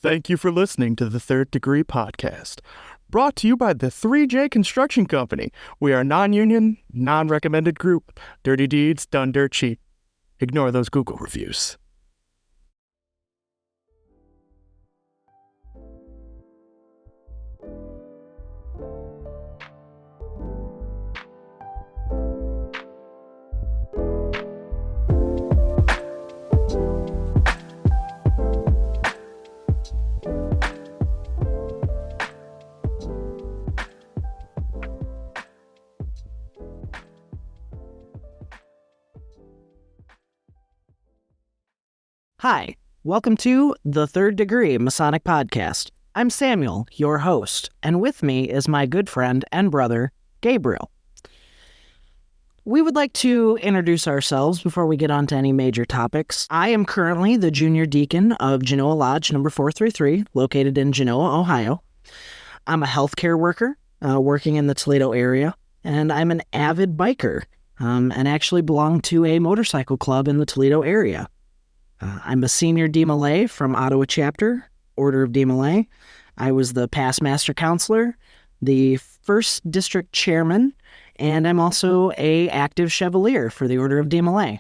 Thank you for listening to the Third Degree Podcast, brought to you by the 3J Construction Company. We are a non-union, non-recommended group. Dirty deeds done dirt cheap. Ignore those Google reviews. Hi, welcome to the Third Degree Masonic Podcast. I'm Samuel, your host, and with me is my good friend and brother, Gabriel. We would like to introduce ourselves before we get on to any major topics. I am currently the junior deacon of Genoa Lodge number 433, located in Genoa, Ohio. I'm a healthcare worker, working in the Toledo area, and I'm an avid biker, and actually belong to a motorcycle club in the Toledo area. I'm a senior DMLA from Ottawa chapter, Order of DMLA. I was the past master counselor, the first district chairman, and I'm also a active chevalier for the Order of DMLA.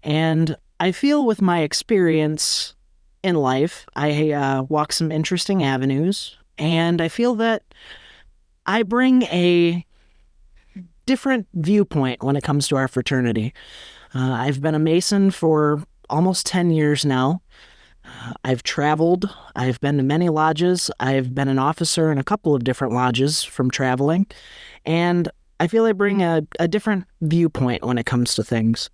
And I feel with my experience in life, I walk some interesting avenues, and I feel that I bring a different viewpoint when it comes to our fraternity. I've been a Mason for almost 10 years now. I've traveled. I've been to many lodges. I've been an officer in a couple of different lodges from traveling. And I feel I bring a different viewpoint when it comes to things.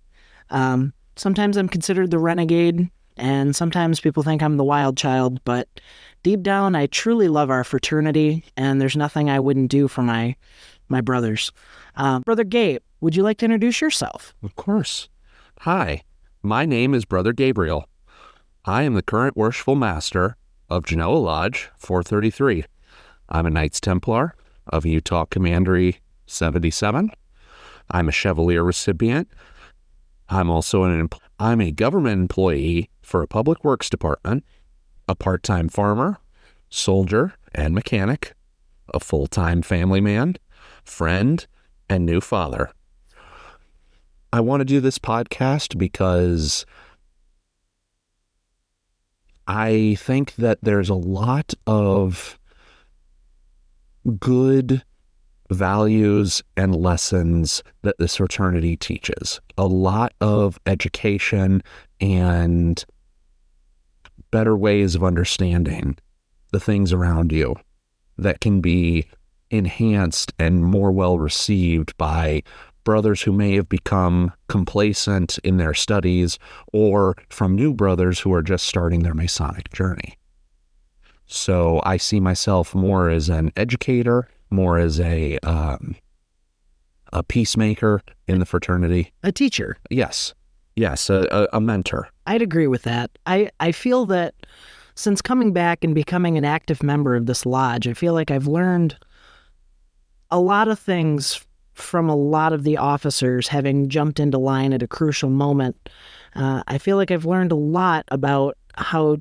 Sometimes I'm considered the renegade, and sometimes people think I'm the wild child, but deep down, I truly love our fraternity, and there's nothing I wouldn't do for my brothers. Brother Gabe, would you like to introduce yourself? Of course. Hi. My name is Brother Gabriel. I am the current Worshipful Master of Genoa Lodge 433. I'm a Knights Templar of Utah Commandery 77. I'm a Chevalier recipient. I'm also I'm a government employee for a public works department, a part-time farmer, soldier, and mechanic, a full-time family man, friend, and new father. I want to do this podcast because I think that there's a lot of good values and lessons that this fraternity teaches. A lot of education and better ways of understanding the things around you that can be enhanced and more well received by brothers who may have become complacent in their studies, or from new brothers who are just starting their Masonic journey. So I see myself more as an educator, more as a peacemaker in the fraternity. A teacher. Yes, a mentor. I'd agree with that. I feel that since coming back and becoming an active member of this lodge, I feel like I've learned a lot of things from a lot of the officers, having jumped into line at a crucial moment. I feel like I've learned a lot about how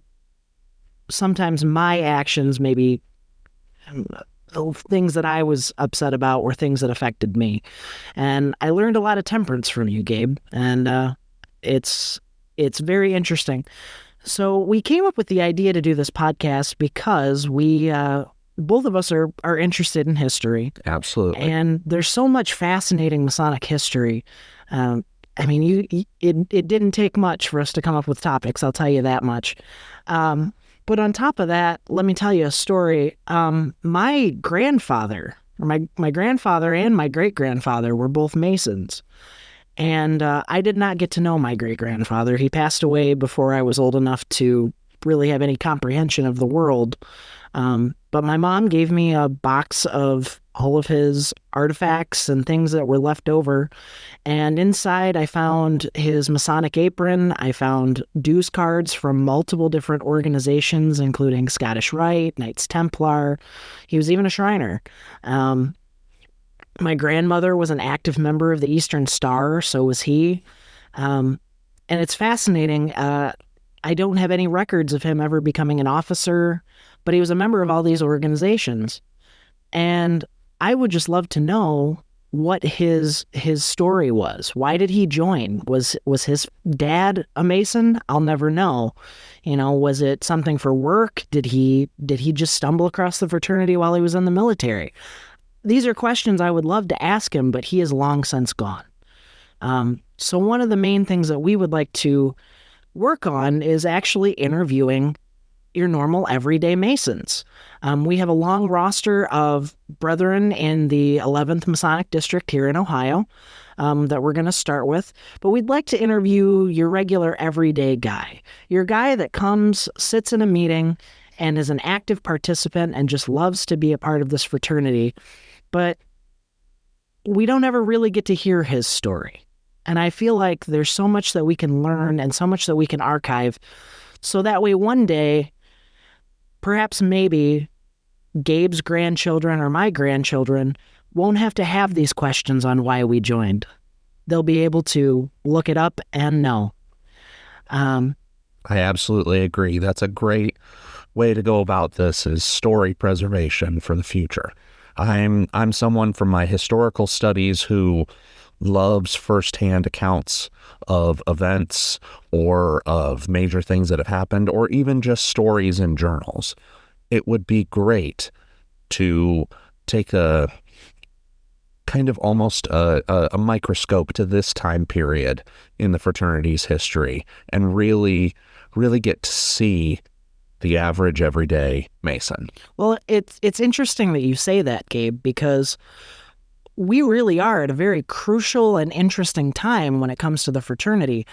sometimes my actions, maybe the things that I was upset about, were things that affected me. And I learned a lot of temperance from you, Gabe, and it's very interesting. So we came up with the idea to do this podcast because we both of us are interested in history. Absolutely. And there's so much fascinating Masonic history. I mean, it didn't take much for us to come up with topics, I'll tell you that much. But on top of that, let me tell you a story. My grandfather, or my grandfather and my great-grandfather were both Masons. And I did not get to know my great-grandfather. He passed away before I was old enough to really have any comprehension of the world. But my mom gave me a box of all of his artifacts and things that were left over. And inside I found his Masonic apron. I found dues cards from multiple different organizations, including Scottish Rite, Knights Templar. He was even a Shriner. My grandmother was an active member of the Eastern Star, so was he. And it's fascinating. I don't have any records of him ever becoming an officer, but he was a member of all these organizations. And I would just love to know what his story was. Why did he join? Was his dad a Mason? I'll never know. Was it something for work? Did he just stumble across the fraternity while he was in the military? These are questions I would love to ask him, but he is long since gone. So one of the main things that we would like to work on is actually interviewing your normal everyday Masons. We have a long roster of brethren in the 11th Masonic District here in Ohio that we're going to start with, but we'd like to interview your regular everyday guy, your guy that comes, sits in a meeting, and is an active participant and just loves to be a part of this fraternity, but we don't ever really get to hear his story. And I feel like there's so much that we can learn and so much that we can archive, so that way one day, perhaps maybe Gabe's grandchildren or my grandchildren won't have to have these questions on why we joined. They'll be able to look it up and know. I absolutely agree. That's a great way to go about this, is story preservation for the future. I'm someone from my historical studies who loves firsthand accounts of events or of major things that have happened, or even just stories in journals. It would be great to take a kind of almost a microscope to this time period in the fraternity's history and really get to see the average everyday Mason. Well, it's interesting that you say that, Gabe, because we really are at a very crucial and interesting time when it comes to the fraternity.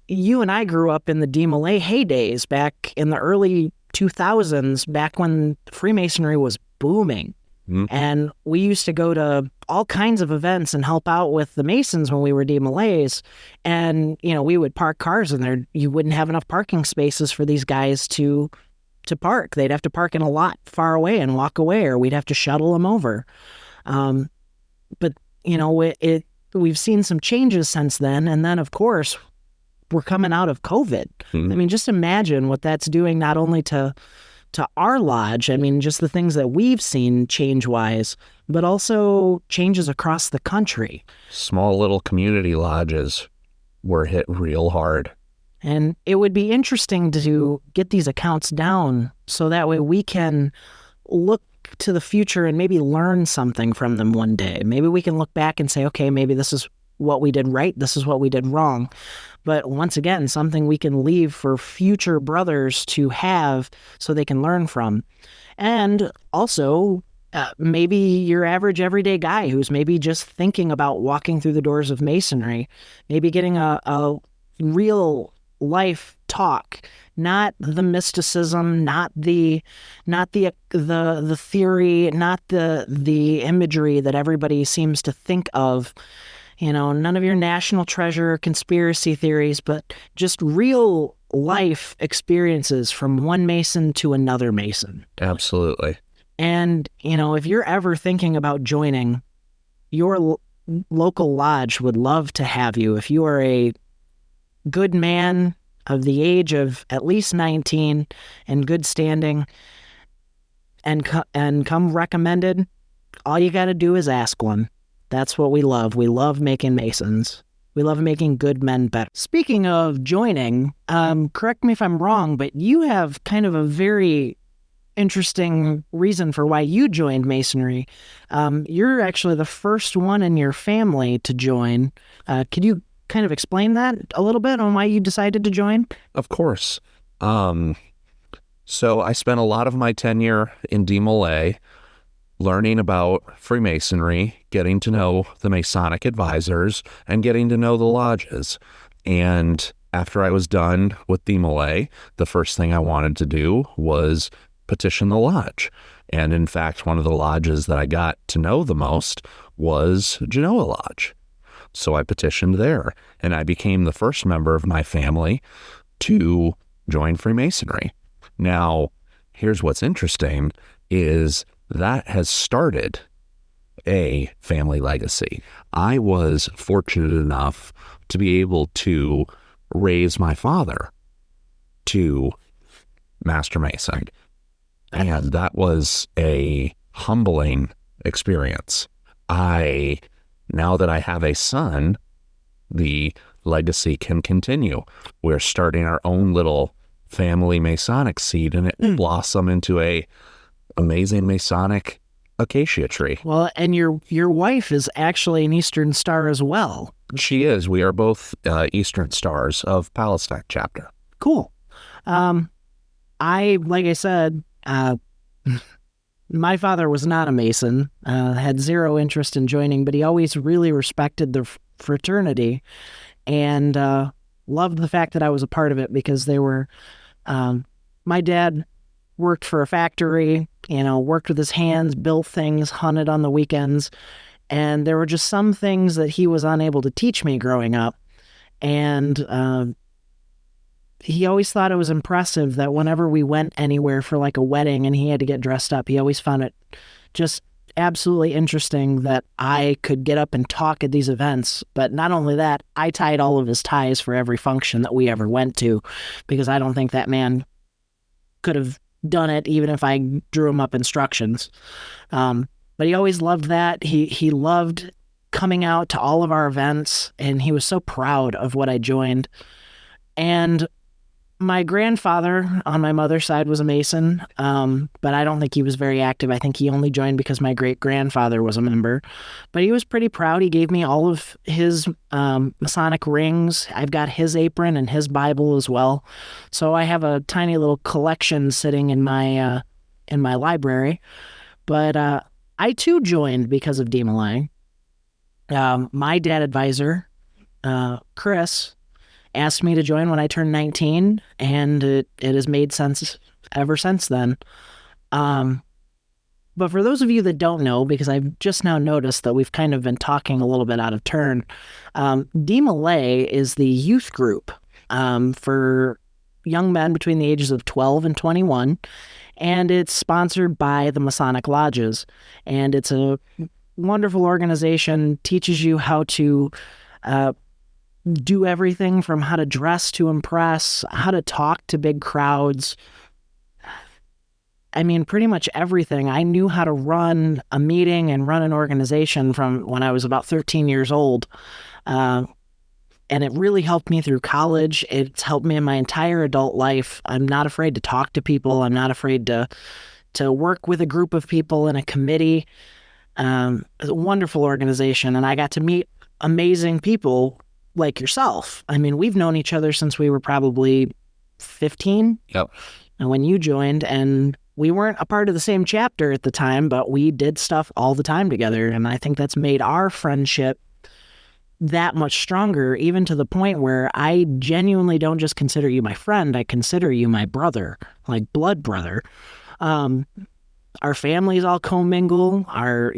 You and I grew up in the DeMolay heydays back in the early 2000s, back when Freemasonry was booming. Mm-hmm. And we used to go to all kinds of events and help out with the Masons when we were DeMolays. And, we would park cars in there. You wouldn't have enough parking spaces for these guys to park. They'd have to park in a lot far away and walk away, or we'd have to shuttle them over. But, we've seen some changes since then. And then, of course, we're coming out of COVID. Mm-hmm. I mean, just imagine what that's doing not only to our lodge, I mean, just the things that we've seen change-wise, but also changes across the country. Small little community lodges were hit real hard. And it would be interesting to get these accounts down so that way we can look to the future and maybe learn something from them one day. Maybe we can look back and say, okay, maybe this is what we did right, this is what we did wrong. But once again, something we can leave for future brothers to have so they can learn from. And also, maybe your average everyday guy who's maybe just thinking about walking through the doors of Masonry, maybe getting a real life talk, not the mysticism, not the theory, not the imagery that everybody seems to think of. None of your national treasure conspiracy theories, but just real life experiences from one Mason to another Mason. Absolutely. And, if you're ever thinking about joining, your local lodge would love to have you. If you are a good man of the age of at least 19 and good standing and come recommended, all you got to do is ask one. That's what we love. We love making Masons. We love making good men better. Speaking of joining, correct me if I'm wrong, but you have kind of a very interesting reason for why you joined Masonry. You're actually the first one in your family to join. Could you kind of explain that a little bit on why you decided to join? Of course. So I spent a lot of my tenure in DeMolay learning about Freemasonry, getting to know the Masonic advisors, and getting to know the lodges. And after I was done with DeMolay, the first thing I wanted to do was petition the lodge. And in fact, one of the lodges that I got to know the most was Genoa Lodge. So I petitioned there, and I became the first member of my family to join Freemasonry. Now, here's what's interesting is that has started a family legacy. I was fortunate enough to be able to raise my father to Master Mason. And that was a humbling experience. Now that I have a son, the legacy can continue. We're starting our own little family Masonic seed, and it will blossom into a amazing Masonic acacia tree. Well, and your wife is actually an Eastern Star as well. She is. We are both Eastern Stars of Palestine chapter. Cool. Like I said, my father was not a Mason, had zero interest in joining, but he always really respected the fraternity and loved the fact that I was a part of it, because they were, my dad worked for a factory, worked with his hands, built things, hunted on the weekends. And there were just some things that he was unable to teach me growing up. And he always thought it was impressive that whenever we went anywhere for like a wedding and he had to get dressed up, he always found it just absolutely interesting that I could get up and talk at these events. But not only that, I tied all of his ties for every function that we ever went to, because I don't think that man could have done it even if I drew him up instructions. But he always loved that. He loved coming out to all of our events, and he was so proud of what I joined. And my grandfather on my mother's side was a Mason, but I don't think he was very active. I think he only joined because my great-grandfather was a member. But he was pretty proud. He gave me all of his Masonic rings. I've got his apron and his Bible as well. So I have a tiny little collection sitting in my library. But I too joined because of DMLA. My dad advisor, Chris, asked me to join when I turned 19, and it has made sense ever since then. But for those of you that don't know, because I've just now noticed that we've kind of been talking a little bit out of turn, DMLA is the youth group for young men between the ages of 12 and 21, and it's sponsored by the Masonic Lodges. And it's a wonderful organization, teaches you how to do everything from how to dress to impress, how to talk to big crowds. I mean, pretty much everything. I knew how to run a meeting and run an organization from when I was about 13 years old. And it really helped me through college. It's helped me in my entire adult life. I'm not afraid to talk to people. I'm not afraid to work with a group of people in a committee. It's a wonderful organization, and I got to meet amazing people like yourself. I mean, we've known each other since we were probably 15. Yep. And when you joined, and we weren't a part of the same chapter at the time, but we did stuff all the time together. And I think that's made our friendship that much stronger, even to the point where I genuinely don't just consider you my friend. I consider you my brother, like blood brother. Our families all commingle. Our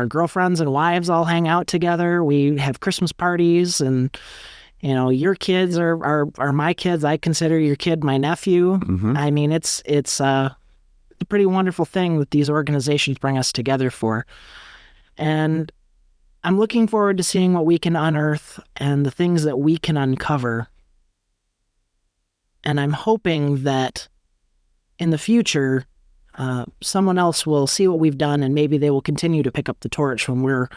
girlfriends and wives all hang out together. We have Christmas parties, and your kids are my kids. I consider your kid my nephew. Mm-hmm. I mean, it's a pretty wonderful thing that these organizations bring us together for. And I'm looking forward to seeing what we can unearth and the things that we can uncover. And I'm hoping that in the future, someone else will see what we've done, and maybe they will continue to pick up the torch when we're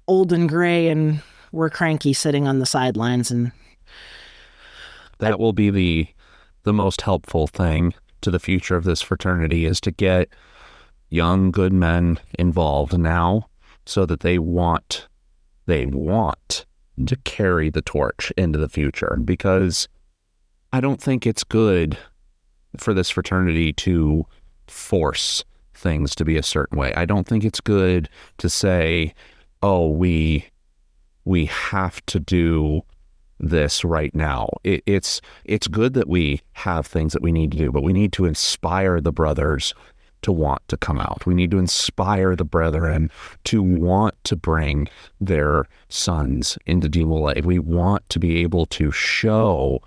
old and gray and we're cranky sitting on the sidelines. And that will be the most helpful thing to the future of this fraternity, is to get young, good men involved now so that they want to carry the torch into the future. Because I don't think it's good for this fraternity to force things to be a certain way. I don't think it's good to say, oh, we have to do this right now. It's good that we have things that we need to do, but we need to inspire the brothers to want to come out. We need to inspire the brethren to want to bring their sons into DMLA. We want to be able to show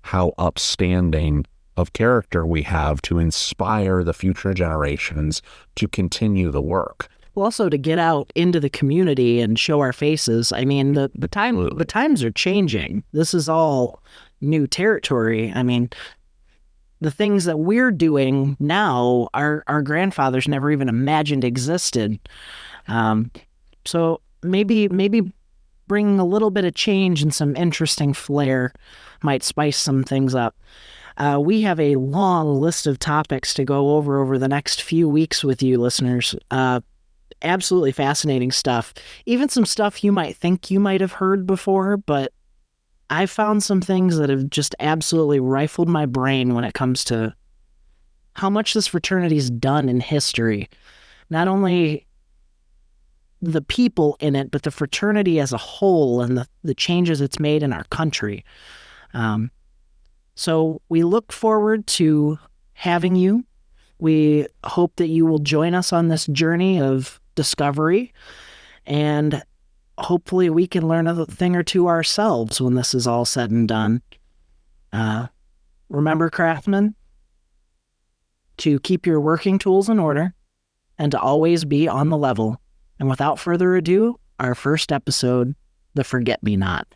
how upstanding of character we have to inspire the future generations to continue the work. Well, also to get out into the community and show our faces. I mean, the times are changing. This is all new territory. I mean, the things that we're doing now, our grandfathers never even imagined existed. So maybe bringing a little bit of change and some interesting flair might spice some things up. We have a long list of topics to go over the next few weeks with you listeners. Absolutely fascinating stuff. Even some stuff you might think you might have heard before, but I found some things that have just absolutely rifled my brain when it comes to how much this fraternity's done in history. Not only the people in it, but the fraternity as a whole and the changes it's made in our country. So we look forward to having you. We hope that you will join us on this journey of discovery, and hopefully we can learn a thing or two ourselves when this is all said and done. Remember, craftsmen, to keep your working tools in order and to always be on the level. And without further ado, our first episode, The Forget-Me-Not.